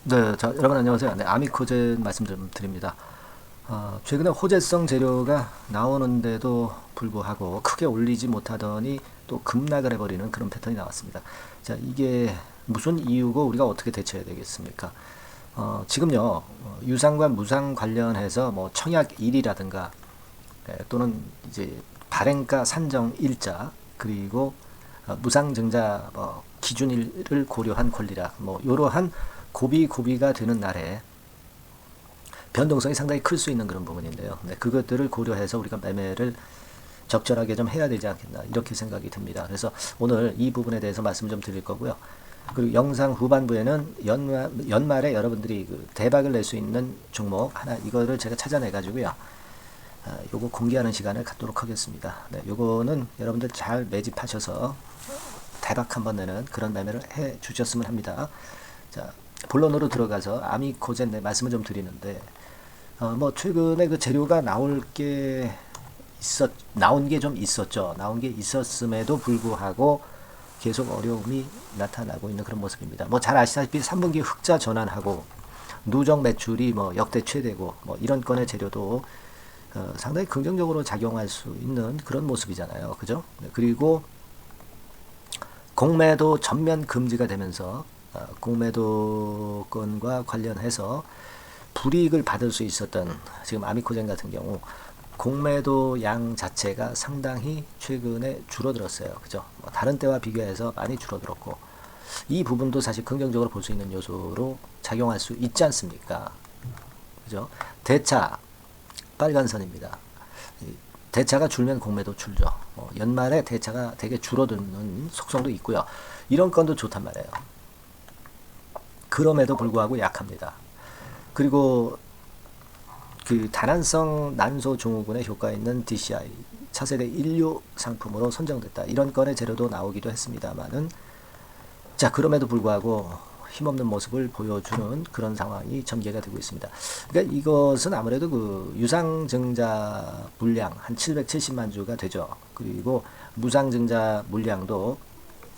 네, 자, 여러분 안녕하세요. 네, 아미코젠 말씀 좀 드립니다. 최근에 호재성 재료가 나오는데도 불구하고 크게 올리지 못하더니 또 급락을 해버리는 그런 패턴이 나왔습니다. 자, 이게 무슨 이유고 우리가 어떻게 대처해야 되겠습니까? 지금요, 유상과 무상 관련해서 뭐 청약 1이라든가 또는 이제 발행가 산정 일자 그리고 무상증자 뭐 기준일을 고려한 권리라 뭐 이러한 고비가 되는 날에 변동성이 상당히 클 수 있는 그런 부분인데요. 네, 그것들을 고려해서 우리가 매매를 적절하게 좀 해야 되지 않겠나 이렇게 생각이 듭니다. 그래서 오늘 이 부분에 대해서 말씀 좀 드릴 거고요. 그리고 영상 후반부에는 연말에 여러분들이 그 대박을 낼 수 있는 종목 하나 이거를 제가 찾아내 가지고요. 요거 공개하는 시간을 갖도록 하겠습니다. 네, 요거는 여러분들 잘 매집하셔서 대박 한번 내는 그런 매매를 해 주셨으면 합니다. 자, 본론으로 들어가서 아미코젠 내 말씀을 좀 드리는데, 뭐 최근에 그 재료가 나온 게 좀 있었죠. 나온 게 있었음에도 불구하고 계속 어려움이 나타나고 있는 그런 모습입니다. 뭐 잘 아시다시피 3분기 흑자 전환하고 누적 매출이 뭐 역대 최대고 뭐 이런 건의 재료도 상당히 긍정적으로 작용할 수 있는 그런 모습이잖아요. 그죠? 네, 그리고 공매도 전면 금지가 되면서 공매도건과 관련해서 불이익을 받을 수 있었던 지금 아미코젠 같은 경우 공매도 양 자체가 상당히 최근에 줄어들었어요. 그죠? 뭐 다른 때와 비교해서 많이 줄어들었고 이 부분도 사실 긍정적으로 볼 수 있는 요소로 작용할 수 있지 않습니까? 그죠? 대차 빨간 선입니다. 대차가 줄면 공매도 줄죠. 연말에 대차가 되게 줄어드는 속성도 있고요. 이런 건도 좋단 말이에요. 그럼에도 불구하고 약합니다. 그리고 그 다난성 난소 증후군에 효과 있는 DCI 차세대 인류 상품으로 선정됐다. 이런 건의 재료도 나오기도 했습니다만은 자 그럼에도 불구하고 힘없는 모습을 보여주는 그런 상황이 전개가 되고 있습니다. 그러니까 이것은 아무래도 그 유상증자 물량 한 770만 주가 되죠. 그리고 무상증자 물량도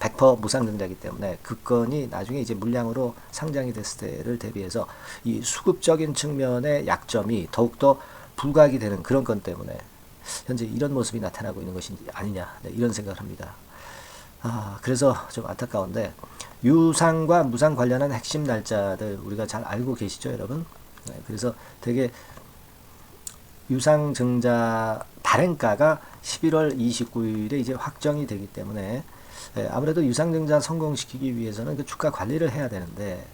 100% 무상증자이기 때문에 그 건이 나중에 이제 물량으로 상장이 됐을 때를 대비해서 이 수급적인 측면의 약점이 더욱더 부각이 되는 그런 건 때문에 현재 이런 모습이 나타나고 있는 것이 아니냐 이런 생각을 합니다. 그래서 좀 안타까운데 유상과 무상 관련한 핵심 날짜들 우리가 잘 알고 계시죠, 여러분? 네, 그래서 되게 유상증자 발행가가 11월 29일에 이제 확정이 되기 때문에 아무래도 유상증자 성공시키기 위해서는 그 주가 관리를 해야 되는데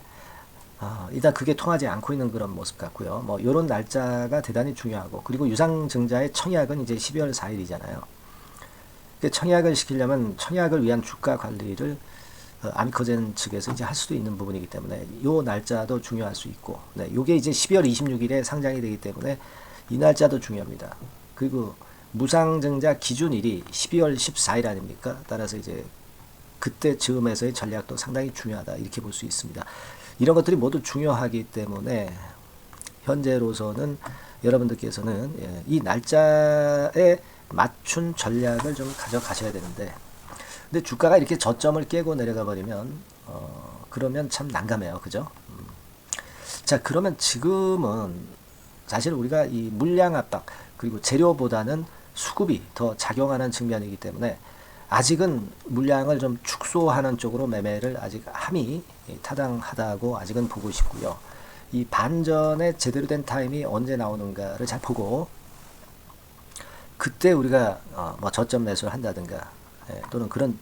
일단 그게 통하지 않고 있는 그런 모습 같고요. 뭐 이런 날짜가 대단히 중요하고 그리고 유상증자의 청약은 이제 12월 4일이잖아요. 청약을 시키려면 청약을 위한 주가 관리를 아미코젠 측에서 이제 할 수도 있는 부분이기 때문에 요 날짜도 중요할 수 있고, 네, 요게 이제 12월 26일에 상장이 되기 때문에 이 날짜도 중요합니다. 그리고 무상증자 기준일이 12월 14일 아닙니까? 따라서 이제 그때 즈음에서의 전략도 상당히 중요하다 이렇게 볼 수 있습니다. 이런 것들이 모두 중요하기 때문에 현재로서는 여러분들께서는 이 날짜에 맞춘 전략을 좀 가져가셔야 되는데 근데 주가가 이렇게 저점을 깨고 내려가 버리면 그러면 참 난감해요. 그죠? 자 그러면 지금은 사실 우리가 이 물량 압박 그리고 재료보다는 수급이 더 작용하는 측면이기 때문에 아직은 물량을 좀 축소하는 쪽으로 매매를 아직 함이 타당하다고 아직은 보고 싶고요. 이 반전의 제대로 된 타임이 언제 나오는가를 잘 보고 그때 우리가 뭐 저점 매수를 한다든가 또는 그런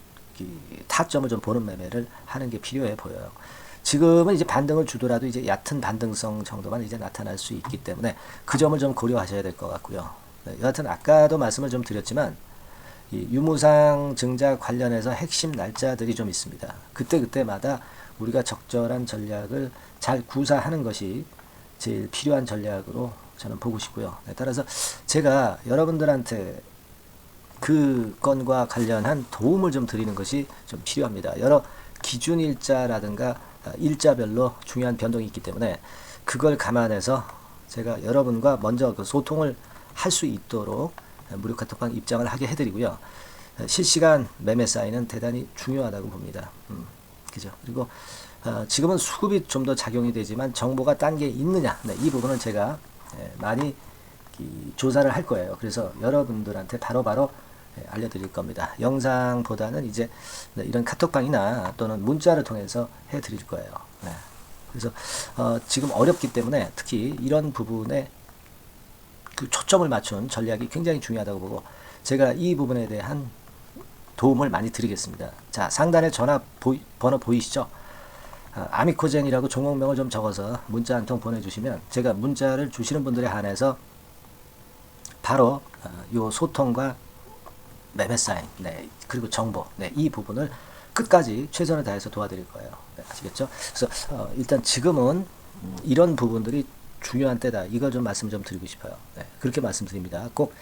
타점을 좀 보는 매매를 하는 게 필요해 보여요. 지금은 이제 반등을 주더라도 이제 얕은 반등성 정도만 이제 나타날 수 있기 때문에 그 점을 좀 고려하셔야 될 것 같고요. 여하튼 아까도 말씀을 좀 드렸지만 이 유무상 증자 관련해서 핵심 날짜들이 좀 있습니다. 그때마다 우리가 적절한 전략을 잘 구사하는 것이 제일 필요한 전략으로 저는 보고 싶고요. 따라서 제가 여러분들한테 그 건과 관련한 도움을 좀 드리는 것이 좀 필요합니다. 여러 기준일자라든가 일자별로 중요한 변동이 있기 때문에 그걸 감안해서 제가 여러분과 먼저 그 소통을 할 수 있도록 무료 카톡방 입장을 하게 해드리고요. 실시간 매매 사인은 대단히 중요하다고 봅니다. 그죠? 그리고 지금은 수급이 좀 더 작용이 되지만 정보가 딴 게 있느냐, 네, 이 부분은 제가 많이 조사를 할 거예요. 그래서 여러분들한테 바로바로 알려드릴 겁니다. 영상보다는 이제 이런 카톡방이나 또는 문자를 통해서 해드릴 거예요. 네. 그래서 지금 어렵기 때문에 특히 이런 부분에 그 초점을 맞춘 전략이 굉장히 중요하다고 보고 제가 이 부분에 대한 도움을 많이 드리겠습니다. 자, 상단에 번호 보이시죠? 아미코젠이라고 종목명을 좀 적어서 문자 한 통 보내주시면 제가 문자를 주시는 분들에 한해서 바로 요 소통과 매매 사인, 네, 그리고 정보, 네, 이 부분을 끝까지 최선을 다해서 도와드릴 거예요. 네, 아시겠죠? 그래서 일단 지금은 이런 부분들이 중요한 때다. 이걸 좀 말씀 좀 드리고 싶어요. 네, 그렇게 말씀드립니다. 꼭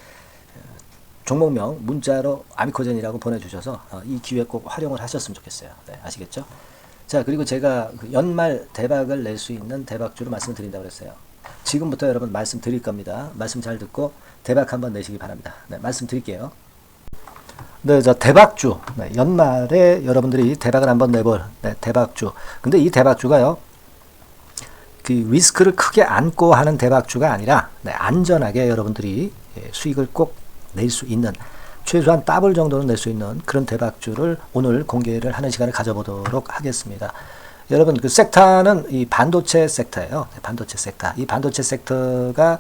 종목명 문자로 아미코젠이라고 보내주셔서 이 기회 꼭 활용을 하셨으면 좋겠어요. 네, 아시겠죠? 자, 그리고 제가 연말 대박을 낼 수 있는 대박주를 말씀드린다고 그랬어요. 지금부터 여러분 말씀드릴 겁니다. 말씀 잘 듣고 대박 한번 내시기 바랍니다. 네, 말씀드릴게요. 네, 저 대박주. 네, 연말에 여러분들이 대박을 한번 내볼 대박주. 근데 이 대박주가요, 그 리스크를 크게 안고 하는 대박주가 아니라 안전하게 여러분들이 수익을 꼭 낼 수 있는, 최소한 더블 정도는 낼 수 있는 그런 대박주를 오늘 공개를 하는 시간을 가져보도록 하겠습니다. 여러분, 그 섹터는 이 반도체 섹터예요. 반도체 섹터. 이 반도체 섹터가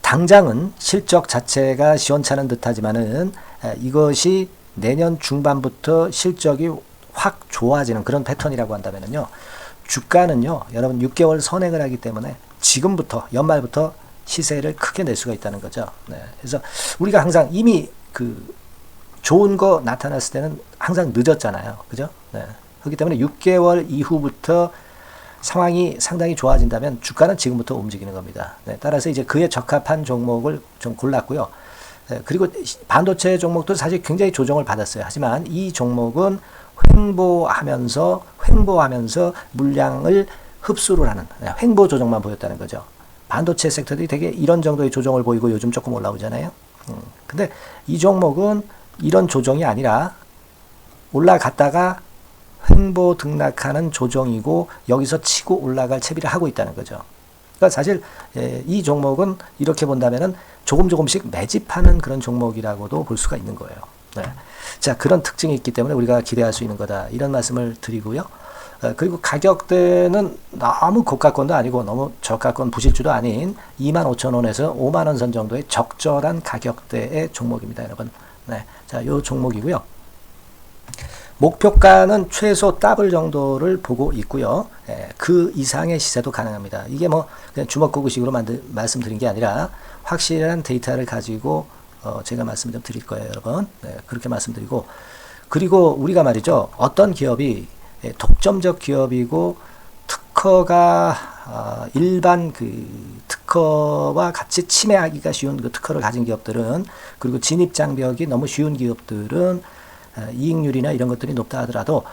당장은 실적 자체가 시원찮은 듯하지만은 이것이 내년 중반부터 실적이 확 좋아지는 그런 패턴이라고 한다면요, 주가는요, 여러분 6개월 선행을 하기 때문에 지금부터 연말부터 시세를 크게 낼 수가 있다는 거죠. 네. 그래서 우리가 항상 이미 그 좋은 거 나타났을 때는 항상 늦었잖아요. 그죠? 네. 그렇기 때문에 6개월 이후부터 상황이 상당히 좋아진다면 주가는 지금부터 움직이는 겁니다. 네. 따라서 이제 그에 적합한 종목을 좀 골랐고요. 네. 그리고 반도체 종목도 사실 굉장히 조정을 받았어요. 하지만 이 종목은 횡보하면서 물량을 흡수를 하는 횡보 조정만 보였다는 거죠. 반도체 섹터들이 되게 이런 정도의 조정을 보이고 요즘 조금 올라오잖아요. 근데 이 종목은 이런 조정이 아니라 올라갔다가 횡보 등락하는 조정이고 여기서 치고 올라갈 채비를 하고 있다는 거죠. 그러니까 사실 이 종목은 이렇게 본다면은 조금씩 매집하는 그런 종목이라고도 볼 수가 있는 거예요. 네. 자, 그런 특징이 있기 때문에 우리가 기대할 수 있는 거다. 이런 말씀을 드리고요. 그리고 가격대는 너무 고가권도 아니고 너무 저가권 부실주도 아닌 25,000원에서 50,000원 선 정도의 적절한 가격대의 종목입니다, 여러분. 네. 자, 요 종목이고요. 목표가는 최소 더블 정도를 보고 있고요. 그 이상의 시세도 가능합니다. 이게 뭐 그냥 주먹구구식으로 말씀드린 게 아니라 확실한 데이터를 가지고 제가 말씀을 좀 드릴 거예요, 여러분. 네, 그렇게 말씀드리고, 그리고 우리가 말이죠, 어떤 기업이 독점적 기업이고 특허가 일반 그 특허와 같이 침해하기가 쉬운 그 특허를 가진 기업들은, 그리고 진입 장벽이 너무 쉬운 기업들은 이익률이나 이런 것들이 높다 하더라도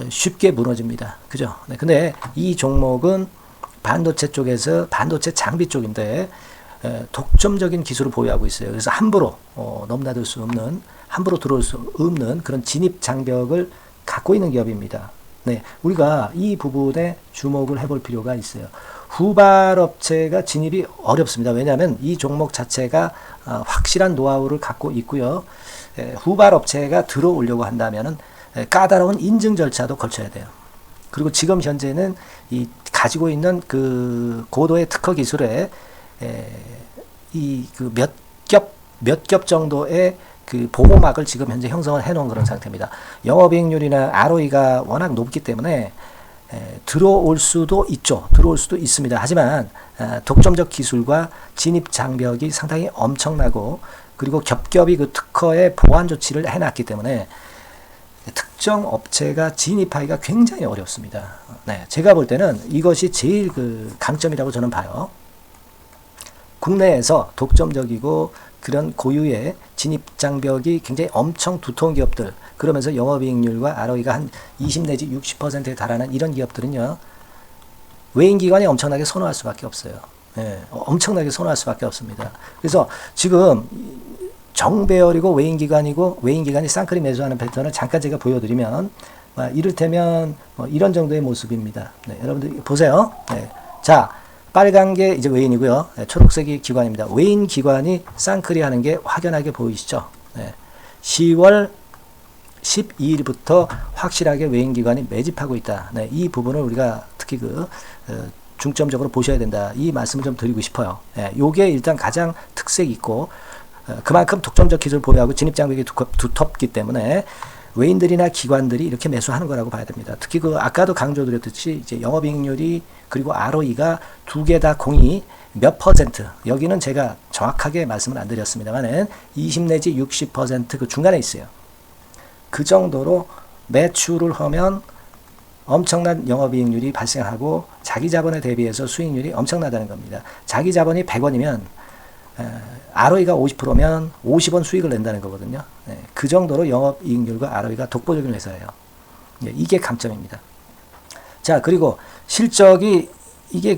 쉽게 무너집니다. 그죠? 네, 근데 이 종목은 반도체 쪽에서 반도체 장비 쪽인데 독점적인 기술을 보유하고 있어요. 그래서 함부로 넘나들 수 없는, 함부로 들어올 수 없는 그런 진입 장벽을 갖고 있는 기업입니다. 네, 우리가 이 부분에 주목을 해볼 필요가 있어요. 후발업체가 진입이 어렵습니다. 왜냐하면 이 종목 자체가 확실한 노하우를 갖고 있고요. 후발업체가 들어오려고 한다면은 까다로운 인증 절차도 거쳐야 돼요. 그리고 지금 현재는 이 가지고 있는 그 고도의 특허 기술에 이 그 몇 겹 정도의 그 보호막을 지금 현재 형성을 해놓은 그런 상태입니다. 영업이익률이나 ROE가 워낙 높기 때문에 들어올 수도 있죠. 들어올 수도 있습니다. 하지만 독점적 기술과 진입 장벽이 상당히 엄청나고, 그리고 겹겹이 그 특허의 보완 조치를 해놨기 때문에 특정 업체가 진입하기가 굉장히 어렵습니다. 네, 제가 볼 때는 이것이 제일 그 강점이라고 저는 봐요. 국내에서 독점적이고 그런 고유의 진입 장벽이 굉장히 엄청 두터운 기업들, 그러면서 영업이익률과 ROE가 한 20 내지 60%에 달하는 이런 기업들은요, 외인기관이 엄청나게 선호할 수밖에 없어요. 예, 엄청나게 선호할 수밖에 없습니다. 그래서 지금 정배열이고 외인기관이 쌍끌이 매수하는 패턴을 잠깐 제가 보여드리면, 이를테면 이런 정도의 모습입니다. 네, 여러분들 보세요. 네. 자, 빨간 게 이제 외인이고요. 네, 초록색이 기관입니다. 외인 기관이 쌍끌이 하는 게 확연하게 보이시죠? 네. 10월 12일부터 확실하게 외인 기관이 매집하고 있다. 네, 이 부분을 우리가 특히 중점적으로 보셔야 된다. 이 말씀을 좀 드리고 싶어요. 요게 일단 가장 특색이 있고, 그만큼 독점적 기술을 보유하고 진입장벽이 두텁기 때문에 외인들이나 기관들이 이렇게 매수하는 거라고 봐야 됩니다. 특히 아까도 강조드렸듯이 이제 영업이익률이 그리고 ROE가 두 개 다 공이 몇 퍼센트, 여기는 제가 정확하게 말씀을 안 드렸습니다만은 20 내지 60% 그 중간에 있어요. 그 정도로 매출을 하면 엄청난 영업이익률이 발생하고 자기 자본에 대비해서 수익률이 엄청나다는 겁니다. 자기 자본이 100원이면 ROE가 50%면 50원 수익을 낸다는 거거든요. 그 정도로 영업이익률과 ROE가 독보적인 회사예요. 이게 강점입니다. 자, 그리고 실적이 이게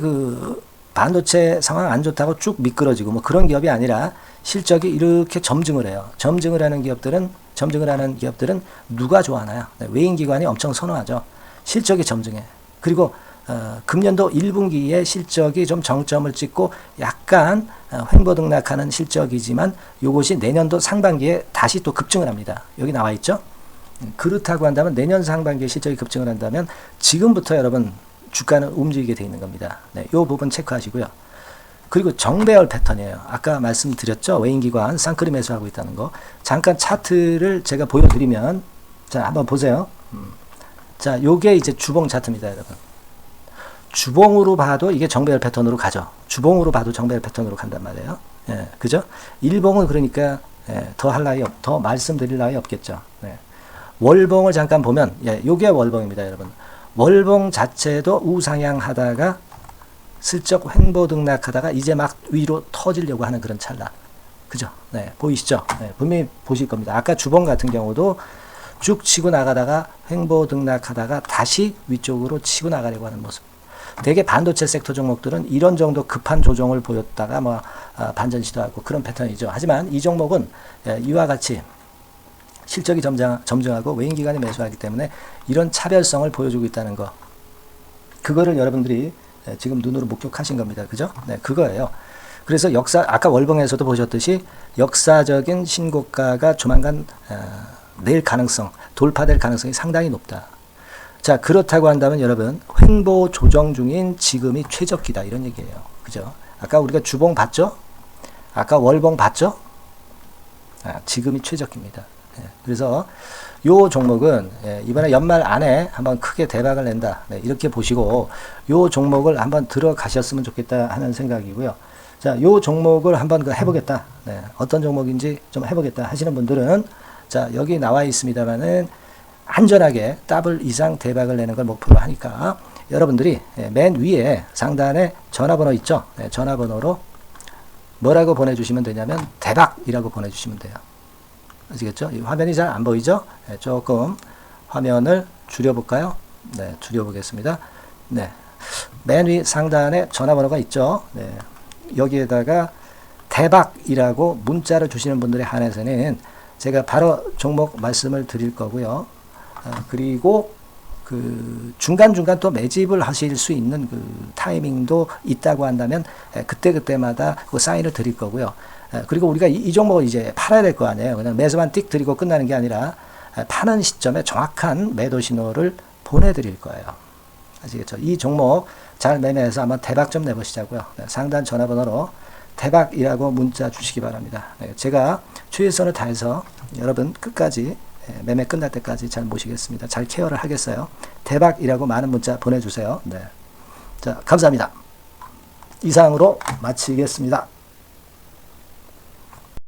반도체 상황 안 좋다고 쭉 미끄러지고 그런 기업이 아니라 실적이 이렇게 점증을 해요. 점증을 하는 기업들은 누가 좋아하나요? 외인기관이 엄청 선호하죠. 실적이 점증해. 그리고 금년도 1분기에 실적이 좀 정점을 찍고 약간 횡보등락하는 실적이지만 이것이 내년도 상반기에 다시 또 급증을 합니다. 여기 나와 있죠? 그렇다고 한다면 내년 상반기에 실적이 급증을 한다면 지금부터 여러분 주가는 움직이게 되어 있는 겁니다. 네, 이 부분 체크하시고요. 그리고 정배열 패턴이에요. 아까 말씀드렸죠? 외인기관 쌍끌이 매수하고 있다는 거. 잠깐 차트를 제가 보여드리면, 자, 한번 보세요. 자, 요게 이제 주봉 차트입니다, 여러분. 주봉으로 봐도 이게 정배열 패턴으로 가죠. 주봉으로 봐도 정배열 패턴으로 간단 말이에요. 예, 그죠? 일봉은 그러니까 더 말씀드릴 나위 없겠죠. 네. 월봉을 잠깐 보면, 요게 월봉입니다, 여러분. 월봉 자체도 우상향 하다가 슬쩍 횡보등락하다가 이제 막 위로 터지려고 하는 그런 찰나. 그죠? 네, 보이시죠? 네, 분명히 보실 겁니다. 아까 주봉 같은 경우도 쭉 치고 나가다가 횡보등락하다가 다시 위쪽으로 치고 나가려고 하는 모습. 대개 반도체 섹터 종목들은 이런 정도 급한 조정을 보였다가 반전 시도하고 그런 패턴이죠. 하지만 이 종목은 이와 같이 실적이 점증하고 외인기관이 매수하기 때문에 이런 차별성을 보여주고 있다는 거. 그거를 여러분들이 지금 눈으로 목격하신 겁니다. 그죠? 네, 그거예요. 그래서 아까 월봉에서도 보셨듯이 역사적인 신고가가 조만간 돌파될 가능성이 상당히 높다. 자, 그렇다고 한다면 여러분, 횡보 조정 중인 지금이 최적기다. 이런 얘기예요. 그죠? 아까 우리가 주봉 봤죠? 아까 월봉 봤죠? 지금이 최적기입니다. 그래서 요 종목은 이번에 연말 안에 한번 크게 대박을 낸다. 네, 이렇게 보시고 요 종목을 한번 들어가셨으면 좋겠다 하는 생각이고요. 자, 요 종목을 한번 해보겠다. 네, 어떤 종목인지 좀 해보겠다 하시는 분들은 자, 여기 나와 있습니다만은 안전하게 더블 이상 대박을 내는 걸 목표로 하니까 여러분들이 맨 위에 상단에 전화번호 있죠? 네, 전화번호로 뭐라고 보내주시면 되냐면 대박이라고 보내주시면 돼요. 아시겠죠? 이 화면이 잘 안 보이죠? 네, 조금 화면을 줄여볼까요? 네, 줄여보겠습니다. 네, 맨 위 상단에 전화번호가 있죠? 네, 여기에다가 대박이라고 문자를 주시는 분들에 한해서는 제가 바로 종목 말씀을 드릴 거고요. 그리고 중간중간 또 매집을 하실 수 있는 타이밍도 있다고 한다면 그때마다 그 사인을 드릴 거고요. 그리고 우리가 이 종목을 이제 팔아야 될 거 아니에요. 그냥 매수만 띡 드리고 끝나는 게 아니라 파는 시점에 정확한 매도 신호를 보내드릴 거예요. 아시겠죠? 이 종목 잘 매매해서 한번 대박 좀 내보시자고요. 상단 전화번호로 대박이라고 문자 주시기 바랍니다. 제가 최선을 다해서 여러분 끝까지 매매 끝날 때까지 잘 모시겠습니다. 잘 케어를 하겠어요. 대박이라고 많은 문자 보내주세요. 네. 자, 감사합니다. 이상으로 마치겠습니다.